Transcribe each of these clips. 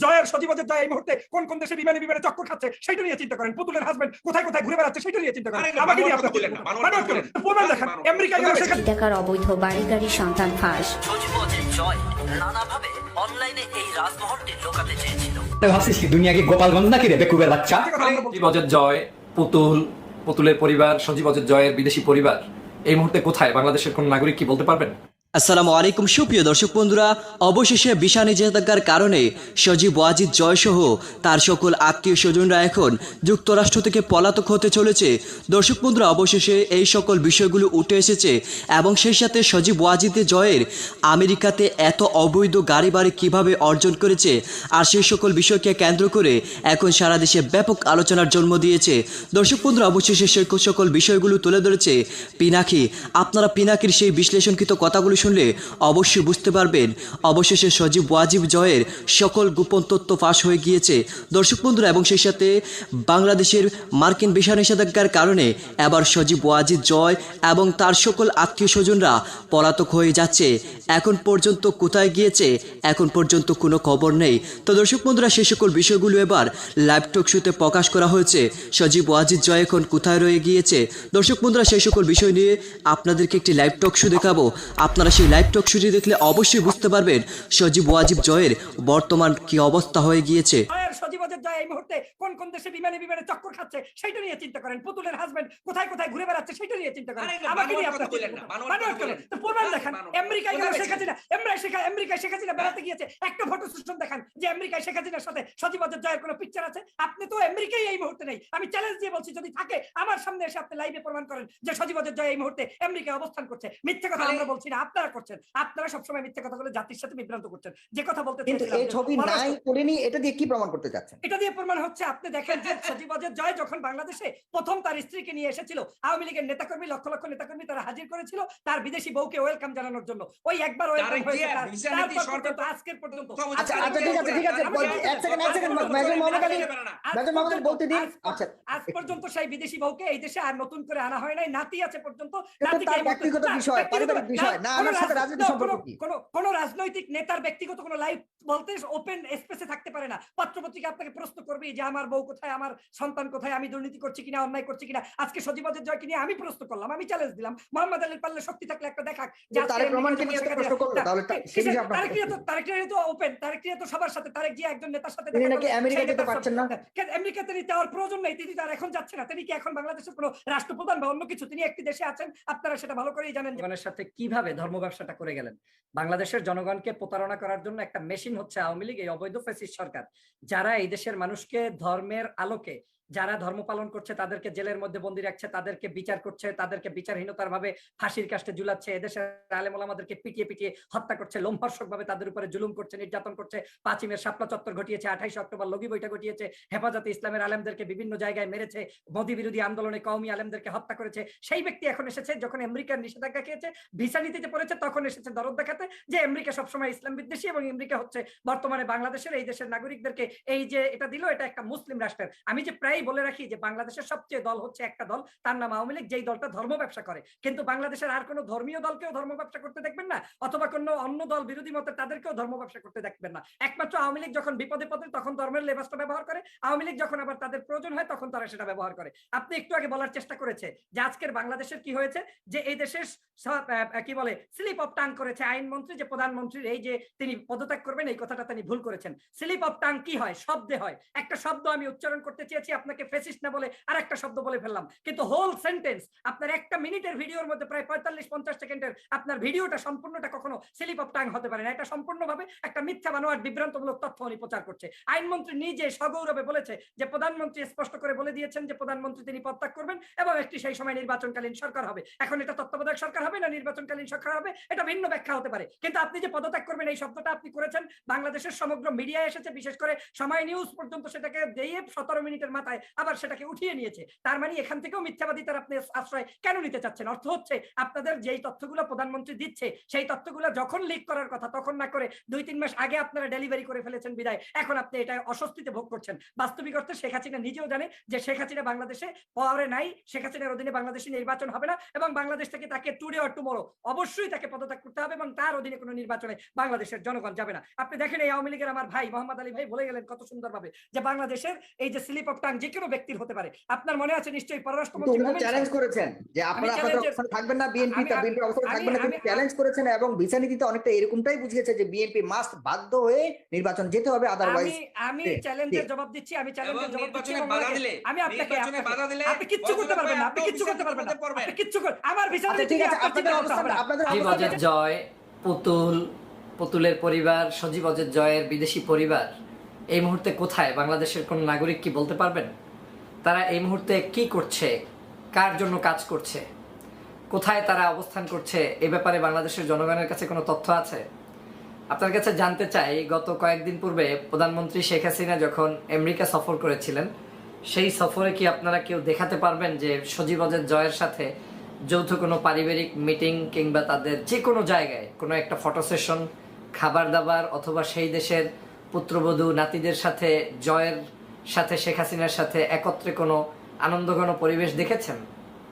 জয়ের সজীবদের জয় এই মুহূর্তে কোন কোন দেশে বিমানে বিমানে চক্কর খাচ্ছে সেটা নিয়ে চিন্তা করেন। পুতুলের হাজবেন্ড কোথায় কোথায় ঘুরে বেড়াচ্ছে সেটা নিয়ে চিন্তা করেন। আমাকে নিয়ে আপনারা বলেন না। প্রমাণ দেখান। আমেরিকা গেল সেখানে টাকার অবৈধ বাড়ি গাড়ি সন্তান ফাঁস। সজীবদের জয় নানাভাবে অনলাইনে এই রাজমহলটি লোকাতে চেয়েছিল। ভাবছিস কি দুনিয়া কি গোপালগঞ্জ নাকি রে বেকুবের বাচ্চা? সজীবদের জয়, পুতুলের পরিবার, সজীবদের জয়ের বিদেশি পরিবার এই মুহূর্তে কোথায়? বাংলাদেশের কোন নাগরিক কি বলতে পারবেন? আসসালামু আলাইকুম সুপ্রিয় দর্শক বন্ধুরা, অবশেষে ভিসা নিষেধাজ্ঞার কারণে সজীব ওয়াজিদ জয় সহ তার সকল আত্মীয় স্বজনরা এখন যুক্তরাষ্ট্র থেকে পলাতক হতে চলেছে। দর্শক বন্ধুরা, অবশেষে এই সকল বিষয়গুলো উঠে এসেছে এবং সেই সাথে সজীব ওয়াজিদের জয়ের আমেরিকাতে এত অবৈধ গাড়ি বাড়ি কীভাবে অর্জন করেছে আর সেই সকল বিষয়কে কেন্দ্র করে এখন সারা দেশে ব্যাপক আলোচনার জন্ম দিয়েছে। দর্শক বন্ধুরা, অবশেষে সেই সকল বিষয়গুলো তুলে ধরেছে পিনাকি। আপনারা পিনাকির সেই বিশ্লেষণকৃত কথাগুলো শুনলে অবশ্যই বুঝতে পারবেন অবশেষে সজীব ওয়াজিব জয়ের সকল গোপন তথ্য ফাঁস হয়ে গিয়েছে। দর্শক বন্ধুরা, এবং সেই সাথে বাংলাদেশের মার্কিন ভিসা নিষেধাজ্ঞার কারণে এবার সজীব ওয়াজিদ জয় এবং তার সকল আত্মীয় স্বজনরা পলাতক হয়ে যাচ্ছে। এখন পর্যন্ত কোথায় গিয়েছে এখন পর্যন্ত কোনো খবর নেই। তো দর্শক বন্ধুরা, সেই সকল বিষয়গুলো এবার লাইভ টক শোতে প্রকাশ করা হয়েছে। সজীব ওয়াজিদ জয় এখন কোথায় রয়ে গিয়েছে? দর্শক বন্ধুরা, সেই সকল বিষয় নিয়ে আপনাদেরকে একটি লাইভ টক শো দেখাবো। আপনারা সেই লাইভ টক শোটি দেখলে অবশ্যই বুঝতে পারবেন সজীব ওয়াজিব জয়ের বর্তমান কি অবস্থা হয়ে গিয়েছে। সজীবদের জয় এই মুহূর্তে কোন কোন দেশে বিমানে বিমানে চক্কর খাচ্ছে সেটা নিয়ে চিন্তা করেন। পুতুলের হাজবেন্ড কোথায় কোথায় ঘুরে বেড়াচ্ছে সেটা নিয়ে চিন্তা করেন। আমাকে নিয়ে আপনারা বলেন না। প্রমাণ দেখান। আমেরিকায় গেল শেখ হাসিনা, আমেরিকায় শেখ হাসিনা বেড়াতে গিয়েছে। একটা ফটো সেশন দেখান যে আমেরিকায় শেখ হাসিনার সাথে সজীবদের জয়ের কোনো পিকচার আছে। আপনি তো আমেরিকায় এই মুহূর্তে নেই। আমি চ্যালেঞ্জ দিয়ে বলছি, যদি থাকে আমার সামনে এসে আপনি লাইভে প্রমাণ করেন যে সজীবদের জয় এই মুহূর্তে আমেরিকায় অবস্থান করছে। মিথ্যা কথা আমরা বলছি না, আপনারা করছেন। আপনারা সবসময় মিথ্যা কথা বলে জাতির সাথে বিভ্রান্ত করছেন। যে কথা বলতে চাইছিলাম, এই ছবি নাই করেনি, এটা দিয়ে কি প্রমাণ করতে যাচ্ছেন? এটা দিয়ে প্রমাণ হচ্ছে, আপনি দেখেন যে সজীবদের জয় যখন বাংলাদেশে প্রথম তার স্ত্রীকে নিয়ে এসেছিল, আওয়ামী লীগের নেতাকর্মী লক্ষ লক্ষ নেতাকর্মী তারা হাজির করেছিল তার বিদেশি বউকে ওয়েলকাম জানানোর জন্য। ওই একবার ওয়েলকাম হয়েছে, আজকের পর্যন্ত। আচ্ছা ঠিক আছে এক সেকেন্ড মেজর মোহাম্মদ আলী বলতে দিন। আচ্ছা, আজ পর্যন্ত সেই বিদেশি বউকে এই দেশে আর নতুন করে আনা হয় নাই। নাতি আছে পর্যন্ত। তার ব্যক্তিগত বিষয়, পারিবারিক বিষয় না, আমার সাথে রাজনীতি সম্পর্ক কি? কোন রাজনৈতিক নেতার ব্যক্তিগত কোন লাইফ বলতে ওপেন স্পেসে থাকতে পারে না। পত্রপত্রিকা আপনাকে প্রশ্ন করবে যে আমার বউ কোথায়, আমার সন্তান কোথায়, আমি দুর্নীতি করছি কিনা, অন্যায় করছি কিনা। আজকে সজীবদের জয়কে নিয়ে আমি প্রশ্ন করলাম, আমি চ্যালেঞ্জ দিলাম। মোহাম্মদ আলীর পারলে শক্তি থাকলে একটা দেখাক যে তারেক রহমানকে নিয়ে তো প্রশ্ন করলো, তাহলে তারেক তো ওপেন, তারেক তো সবার সাথে, তারেক যে একজন নেতার সাথে তিনি নাকি আমেরিকা যেতে পারছেন না। আমেরিকাতে যাওয়ার প্রয়োজন নেই, তিনি তার এখন যাচ্ছে না। তিনি কি এখন বাংলাদেশের কোনো রাষ্ট্রপ্রধান বা অন্য কিছু? তিনি একটি দেশে আছেন, আপনারা সেটা ভালো করেই জানেন। জীবনের সাথে কিভাবে ধর্ম ব্যবসাটা করে গেলেন। বাংলাদেশের জনগণকে প্রতারণা করার জন্য একটা মেশিন হচ্ছে আওয়ামী লীগ, এই অবৈধ ফ্যাসিস্ট সরকার, যারা এই দেশের মানুষকে ধর্মের আলোকে, যারা ধর্ম পালন করছে তাদেরকে জেলের মধ্যে বন্দী রাখছে, তাদেরকে বিচার করছে, তাদেরকে বিচারহীনতার ভাবে ফাঁসির কাস্টে ঝুলাচ্ছে, এদেশের আলেম ওলামাদেরকে পিটিয়ে পিটিয়ে হত্যা করছে, লোমহর্ষক ভাবে তাদের উপরে জুলুম করছে, নির্যাতন করছে। 5ই মে শাপলা চত্বর ঘটিয়েছে, 28 অক্টোবর লগি বইটা ঘটিয়েছে, হেফাজতে ইসলামের আলেমদেরকে বিভিন্ন জায়গায় মেরেছে, মোদী বিরোধী আন্দোলনে কওমি আলেমদেরকে হত্যা করেছে। সেই ব্যক্তি এখন এসেছে যখন আমেরিকার নিষেধাজ্ঞা খেয়েছে, ভিসা নীতিতে পড়েছে, তখন এসেছে দরদ দেখাতে যে আমেরিকা সবসময় ইসলাম বিদ্বেষী এবং আমেরিকা হচ্ছে বর্তমানে বাংলাদেশের এই দেশের নাগরিকদেরকে এই যে এটা দিল, এটা একটা মুসলিম রাষ্ট্রের। আমি যে প্রায় বলে রাখি যে বাংলাদেশের সবচেয়ে দল হচ্ছে একটা দল, তার নাম আওয়ামী লীগ, যেই দলটা ধর্ম ব্যবসা করে। কিন্তু বাংলাদেশের আর কোনো ধর্মীয় দলকেও ধর্ম ব্যবসা করতে দেখবেন না, অথবা কোনো অন্য দল বিরোধী মতে তাদেরকেও ধর্ম ব্যবসা করতে দেখবেন না। একমাত্র আওয়ামী লীগ যখন বিপদে পড়ে তখন ধর্মের লেবাসটা ব্যবহার করে, আওয়ামী লীগ যখন আবার তাদের প্রয়োজন হয় তখন তারা সেটা ব্যবহার করে। আপনি একটু আগে বলার চেষ্টা করেছে যে আজকের বাংলাদেশের কি হয়েছে, যে এই দেশের কি বলে স্লিপ অফ টাং করেছে আইনমন্ত্রী, যে প্রধানমন্ত্রীর এই যে তিনি পদত্যাগ করবেন এই কথাটা তিনি ভুল করেছেন। স্লিপ অফ টাং কি হয়? শব্দে হয়। একটা শব্দ আমি উচ্চারণ করতে চেয়েছি, আপনাকে ফ্যাসিস্ট না বলে আর একটা শব্দ বলে ফেললাম, কিন্তু হোল সেন্টেন্স আপনার একটা মিনিটের ভিডিওর মধ্যে প্রায় 45-50 সেকেন্ডের আপনার ভিডিওটা সম্পূর্ণটা কখনো স্লিপ অফ টাং হতে পারে না। এটা সম্পূর্ণভাবে একটা মিথ্যা বানোয়াট বিভ্রান্তমূলক তথ্য উনি প্রচার করছে। আইনমন্ত্রী নিজে সগৌরবে বলেছে যে প্রধানমন্ত্রী স্পষ্ট করে বলে দিয়েছেন যে প্রধানমন্ত্রী তিনি পদত্যাগ করবেন এবং একটি সেই সময় নির্বাচনকালীন সরকার হবে। এখন এটা তত্ত্বাবধায়ক সরকার হবে না নির্বাচনকালীন সরকার হবে, এটা ভিন্ন ব্যাখ্যা হতে পারে। কিন্তু আপনি যে পদত্যাগ করবেন এই শব্দটা আপনি করেছেন, বাংলাদেশের সমগ্র মিডিয়ায় এসেছে, বিশেষ করে সময় নিউজ পর্যন্ত সেটাকে দিয়ে 17 মিনিটের মাথায় বেলায় আবার সেটাকে উঠিয়ে নিয়েছে। তার মানে এখান থেকেও মিথ্যাবাদিতার আপনি আশ্রয় কেন নিতে চাচ্ছেন? অর্থ হচ্ছে আপনাদের যেই তথ্যগুলো প্রধানমন্ত্রী দিচ্ছে সেই তথ্যগুলো যখন লিক করার কথা তখন না করে 2-3 মাস আগে আপনারা ডেলিভারি করে ফেলেছেন বিদায় এখন আপনি এটা অস্বস্তিতে ভোগ করছেন। বাস্তবিক অর্থে শেখ হাসিনা নিজেও জানে যে শেখ হাসিনা বাংলাদেশে পাওয়ারে নাই, শেখ হাসিনার অধীনে বাংলাদেশে নির্বাচন হবে না এবং বাংলাদেশ থেকে তাকে টুডে অর টুমরো অবশ্যই তাকে পদত্যাগ করতে হবে এবং তার অধীনে কোনো নির্বাচনে বাংলাদেশের জনগণ যাবে না। আপনি দেখেন এই আওয়ামী লীগের আমার ভাই মোহাম্মদ আলী ভাই বলে গেলেন কত সুন্দরভাবে যে বাংলাদেশের এই যে স্লিপ অফ টাং যে কোনো ব্যক্তির হতে পারে। আপনার মনে আছে নিশ্চয়ই পররাষ্ট্রমন্ত্রী চ্যালেঞ্জ করেছেন যে আপনারা আপনাদের অবস্থানে থাকবেন না, বিএনপি অবস্থানে থাকবেন না, কিন্তু চ্যালেঞ্জ করেছেন এবং ভিসা নীতিতে অনেকটা এরকমটাই বুঝিয়েছে যে বিএনপি মাস্ট বাধ্য হয়ে নির্বাচন যেতে হবে, আদারওয়াইজ আমি চ্যালেঞ্জের জবাব দিচ্ছি, আমি চ্যালেঞ্জের জবাব দিচ্ছি। আমি আপনাকে আপনি কিচ্ছু করতে পারবেন না, আপনি কিচ্ছু করতে পারবেন না, আপনি কিচ্ছু আমার ভিসা নীতি ঠিক আছে, আপনাদের অবস্থান সজীব অজের জয়, পুতুলের পরিবার, সজীব অজের জয়ের বিদেশি পরিবার এই মুহূর্তে কোথায়? বাংলাদেশের কোন নাগরিক কি বলতে পারবেন? তারা এই মুহূর্তে কি করছে, কার জন্য কাজ করছে, কোথায় তারা অবস্থান করছে, এ ব্যাপারে বাংলাদেশের জনগণের কাছে কোনো তথ্য আছে? আপনার কাছে জানতে চাই, গত কয়েকদিন পূর্বে প্রধানমন্ত্রী শেখ হাসিনা যখন আমেরিকা সফর করেছিলেন, সেই সফরে কি আপনারা কেউ দেখাতে পারবেন যে সজীব অজের জয়ের সাথে যৌথ কোনো পারিবারিক মিটিং কিংবা তাদের যে কোনো জায়গায় কোনো একটা ফটো সেশন, খাবার দাবার অথবা সেই দেশের পুত্রবধূ নাতিদের সাথে জয়ের সাথে শেখ হাসিনার সাথে একত্রে কোনো আনন্দঘন পরিবেশ দেখেছেন?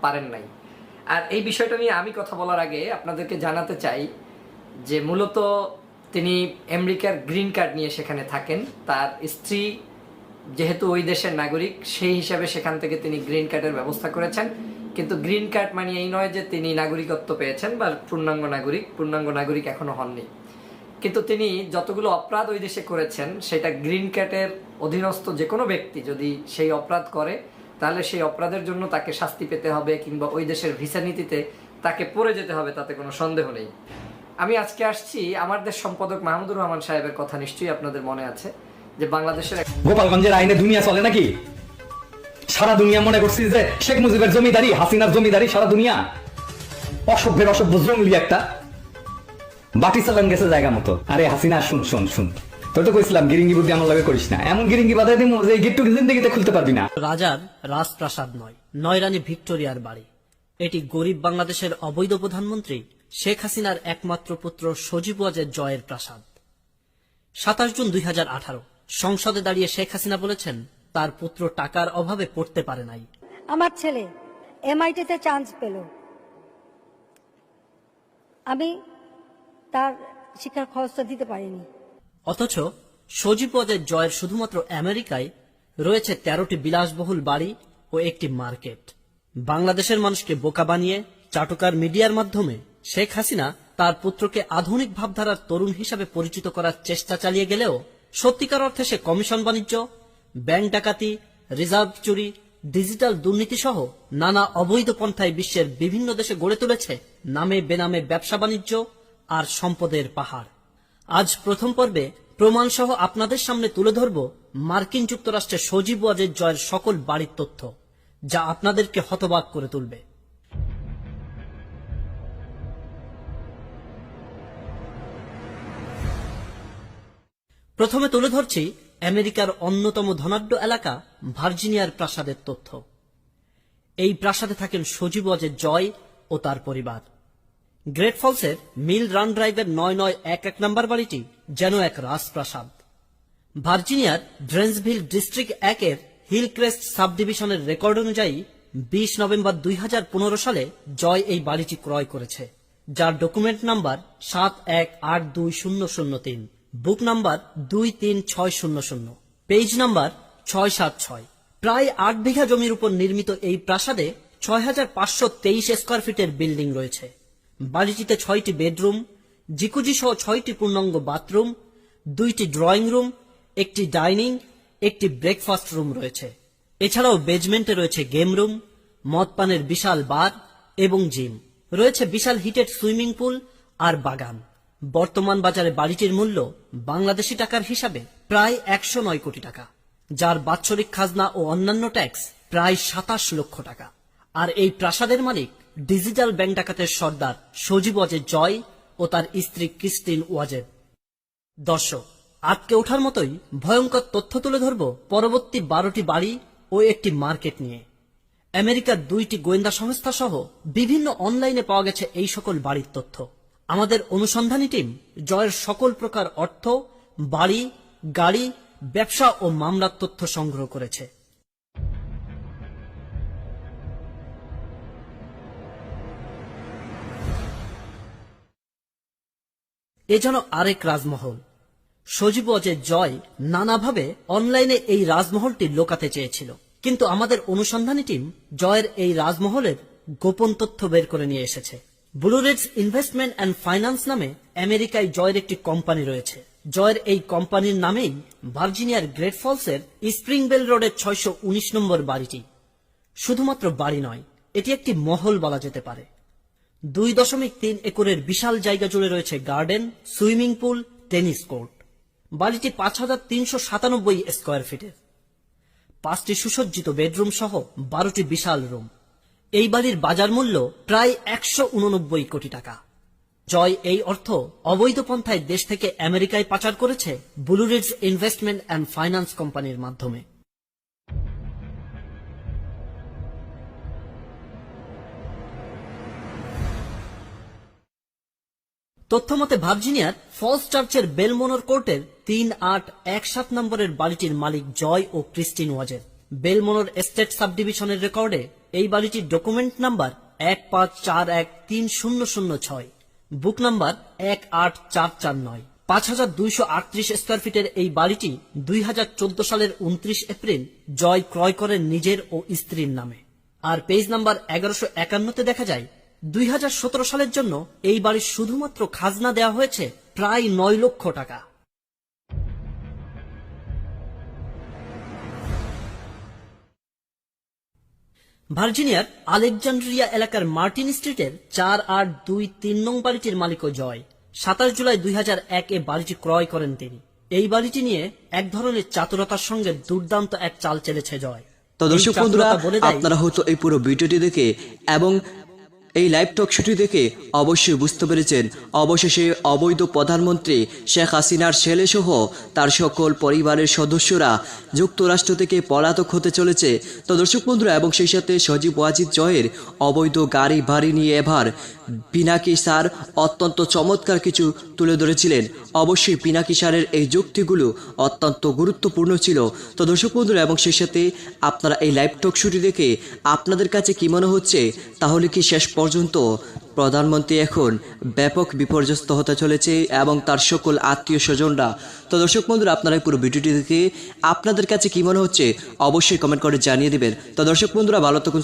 পারেন নাই। আর এই বিষয়টা নিয়ে আমি কথা বলার আগে আপনাদেরকে জানাতে চাই যে মূলত তিনি আমেরিকার গ্রিন কার্ড নিয়ে সেখানে থাকেন। তার স্ত্রী যেহেতু ওই দেশের নাগরিক, সেই হিসাবে সেখান থেকে তিনি গ্রিন কার্ডের ব্যবস্থা করেছেন। কিন্তু গ্রিন কার্ড মানে এই নয় যে তিনি নাগরিকত্ব পেয়েছেন বা পূর্ণাঙ্গ নাগরিক এখনো হননি। কিন্তু তিনি যতগুলো অপরাধ ওই দেশে করেছেন সেটা গ্রিন কার্ডের অধীনস্থ যে কোনো ব্যক্তি যদি সেই অপরাধ করে তাহলে সেই অপরাধের জন্য তাকে শাস্তি পেতে হবে কিংবা ওই দেশের ভিসা নীতিতে তাকে পড়ে যেতে হবে, তাতে কোনো সন্দেহ নেই। আমি আজকে আসছি আমার দেশ সম্পাদক মাহমুদুর রহমান সাহেবের কথা নিশ্চয়ই আপনাদের মনে আছে যে বাংলাদেশের গোপালগঞ্জের আইনে দুনিয়া চলে নাকি? সারা দুনিয়া মনে করছি যে শেখ মুজিবের জমিদারি, হাসিনার জমিদারি, সারা দুনিয়া অসভ্যের অসভ্য জঙ্গলি একটা বাটি চালান গেছে জায়গা মতো। আরে হাসিনা শুন তোর তো কইছিলাম গিরিঙ্গি বুদ্ধি আমার লাগে করিস না, এমন গিরিঙ্গি বাধাই দিমু যে গিট্টু জিন্দেগিতে খুলতে পারবি না। রাজার রাজপ্রাসাদ নয়, নয়রানী ভিক্টোরিয়ার বাড়ি। এটি গরিব বাংলাদেশের অবৈধ প্রধানমন্ত্রী শেখ হাসিনার একমাত্র পুত্র সজীব ওয়াজের জয়ের প্রাসাদ। 27 জুন 2018 সংসদে দাঁড়িয়ে শেখ হাসিনা বলেছেন তার পুত্র টাকার অভাবে পড়তে পারে নাই। আমার ছেলে এমআইটিতে চান্স পেল, আমি তার শিক্ষার খরচটা দিতে পারিনি। অথচ সজীব ওয়াজের জয়ের শুধুমাত্র আমেরিকায় রয়েছে 13টি বিলাসবহুল বাড়ি ও একটি মার্কেট। বাংলাদেশের মানুষকে বোকা বানিয়ে চাটুকার মিডিয়ার মাধ্যমে শেখ হাসিনা তার পুত্রকে আধুনিক ভাবধারার তরুণ হিসাবে পরিচিত করার চেষ্টা চালিয়ে গেলেও সত্যিকার অর্থে সে কমিশন বাণিজ্য, ব্যাংক ডাকাতি, রিজার্ভ চুরি, ডিজিটাল দুর্নীতি সহ নানা অবৈধ পন্থায় বিশ্বের বিভিন্ন দেশে গড়ে তুলেছে নামে বেনামে ব্যবসা বাণিজ্য আর সম্পদের পাহাড়। আজ প্রথম পর্বে প্রমাণ সহ আপনাদের সামনে তুলে ধরব মার্কিন যুক্তরাষ্ট্রে সজীব ওয়াজের জয়ের সকল বাড়ির তথ্য, যা আপনাদেরকে হতবাক করে তুলবে। প্রথমে তুলে ধরছি আমেরিকার অন্যতম ধনাঢ্য এলাকা ভার্জিনিয়ার প্রাসাদের তথ্য। এই প্রাসাদে থাকেন সজীব ওয়াজের জয় ও তার পরিবার। গ্রেট ফলসের মিল রান ড্রাইভের 9911 নম্বর বাড়িটি যেন এক রাজপ্রাসাদ। ভার্জিনিয়ার ড্রেন্সভিল ডিস্ট্রিক্ট 1-এর হিলক্রেস্ট সাব ডিভিশনের রেকর্ড অনুযায়ী 20 নভেম্বর 2015 সালে জয় এই বাড়িটি ক্রয় করেছে, যার ডকুমেন্ট নাম্বার 71820003, বুক নাম্বার 23600, পেজ নাম্বার 676। প্রায় 8 বিঘা জমির উপর নির্মিত এই প্রাসাদে 6523 স্কয়ার ফিটের বিল্ডিং রয়েছে। বাড়িটিতে 6টি বেডরুম, জিকুজি সহ 6টি পূর্ণাঙ্গ বাথরুম, 2টি ড্রয়িং রুম, একটি ডাইনিং, একটি ব্রেকফাস্ট রুম রয়েছে। এছাড়াও বেজমেন্টে রয়েছে গেম রুম, মদ পানের বিশাল বার এবং জিম। রয়েছে বিশাল হিটেড সুইমিং পুল আর বাগান। বর্তমান বাজারে বাড়িটির মূল্য বাংলাদেশি টাকার হিসাবে প্রায় 109 কোটি টাকা, যার বাৎসরিক খাজনা ও অন্যান্য ট্যাক্স প্রায় 27 লক্ষ টাকা। আর এই প্রাসাদের মালিক ডিজিটাল ব্যাংক ডাকাতের সর্দার সজীব ওয়াজের জয় ও তার স্ত্রী ক্রিস্টিন ওয়াজেদ। দর্শক, আটকে ওঠার মতোই ভয়ঙ্কর তথ্য তুলে ধরব পরবর্তী 12টি বাড়ি ও ও একটি মার্কেট নিয়ে। আমেরিকার 2টি গোয়েন্দা সংস্থা সহ বিভিন্ন অনলাইনে পাওয়া গেছে এই সকল বাড়ির তথ্য। আমাদের অনুসন্ধানী টিম জয়ের সকল প্রকার অর্থ, বাড়ি, গাড়ি, ব্যবসা ও মামলার তথ্য সংগ্রহ করেছে। এ যেন আরেক রাজমহল। সজীব ওয়াজেদ জয় নানাভাবে অনলাইনে এই রাজমহলটি লোকাতে চেয়েছিল, কিন্তু আমাদের অনুসন্ধানী টিম জয়ের এই রাজমহলের গোপন তথ্য বের করে নিয়ে এসেছে। Blue reads investment and finance নামে আমেরিকায় জয়ের একটি কোম্পানি রয়েছে। জয়ের এই কোম্পানির নামেই ভার্জিনিয়ার গ্রেট ফলসের স্প্রিংবেল রোডের 619 নম্বর বাড়িটি। শুধুমাত্র বাড়ি নয়, এটি একটি মহল বলা যেতে পারে। 2.3 একরের বিশাল জায়গা জুড়ে রয়েছে garden, swimming pool, tennis court. বাড়িটি 5397 স্কোয়ার ফিটের। 5টি সুসজ্জিত বেডরুম সহ 12টি বিশাল রুম। এই বাড়ির বাজার মূল্য প্রায় 189 কোটি টাকা। জয় এই অর্থ অবৈধ পন্থায় দেশ থেকে আমেরিকায় পাচার করেছে blue reads investment and finance কোম্পানির মাধ্যমে। তথ্যমতে ভার্জিনিয়ার ফলস চার্চের বেলমোনর কোর্টের 3817 নম্বরের বাড়িটির মালিক জয় ও ক্রিস্টিন ওয়াজেদ। বেলমোনর এস্টেট সাব ডিভিশনের রেকর্ডে এই বাড়িটির ডকুমেন্ট নাম্বার 154130006, বুক নাম্বার 18449। 5238 স্কোয়ার ফিটের এই বাড়িটি 2014 সালের 29 এপ্রিল জয় ক্রয় করেন নিজের ও স্ত্রীর নামে। আর পেজ নাম্বার 1151-তে দেখা যায় 2017 সালের জন্য এই বাড়ির শুধুমাত্র খাজনা দেওয়া হয়েছে প্রায় 9 লক্ষ টাকা। ভার্জিনিয়ার আলেকজান্ড্রিয়া এলাকার মার্টিন স্ট্রিটের 4823 নং বাড়িটির মালিকও জয়। 27 জুলাই 2001-এ বাড়িটি ক্রয় করেন তিনি। এই বাড়িটি নিয়ে এক ধরনের চাতুরতার সঙ্গে দুর্দান্ত এক চাল চেলেছে জয়। তো দর্শক বন্ধুরা, আপনারা হয়তো এই পুরো ভিডিওটি দেখে এবং এই লাইভ টক শুটি দেখে অবশ্যই বুঝতে পেরেছেন অবশেষে অবৈধ প্রধানমন্ত্রী শেখ হাসিনার ছেলে সহ তার সকল পরিবারের সদস্যরা যুক্তরাষ্ট্র থেকে পলাতক হতে চলেছে। তো দর্শক বন্ধুরা, এবং সেই সাথে সজীব ওয়াজিদ জয়ের অবৈধ গাড়ি বাড়ি নিয়ে এবার পিনাকি স্যার অত্যন্ত চমৎকার কিছু তুলে ধরেছিলেন। অবশ্যই পিনাকি স্যারের এই যুক্তিগুলো অত্যন্ত গুরুত্বপূর্ণ ছিল। তো দর্শক বন্ধুরা, এবং সেই সাথে আপনারা এই লাইভ টক শুটি দেখে আপনাদের কাছে কি মনে হচ্ছে, তাহলে কি শেষ পর্যন্ত প্রধানমন্ত্রী এখন ব্যাপক বিপর্যস্ত হতে চলেছে এবং তার সকল আত্মীয় স্বজনরা? তো দর্শক বন্ধুরা, আপনারা পুরো ভিডিওটি দেখে আপনাদের কাছে কি মনে হচ্ছে অবশ্যই কমেন্ট করে জানিয়ে দিবেন। তো দর্শক বন্ধুরা, ভালো থাকুন।